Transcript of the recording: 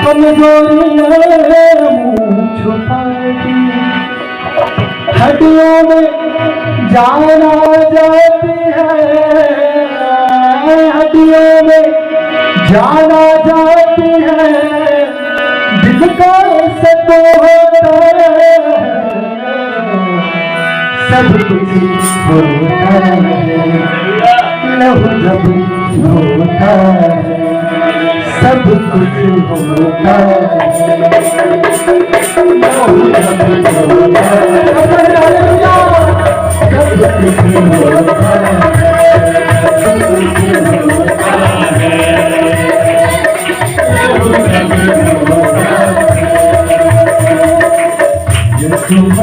कमजोरियां मुँह छुपाती, हड्डियों में जान आ जाती है, हड्डियों में जान आ जाती है, दिल का सतो होता है, सब कुछ होता है, लहू जब होता है, सब कुछ होता है, लहू जब होता है, सब कुछ होता है, सब कुछ होता है, लहू जब होता है।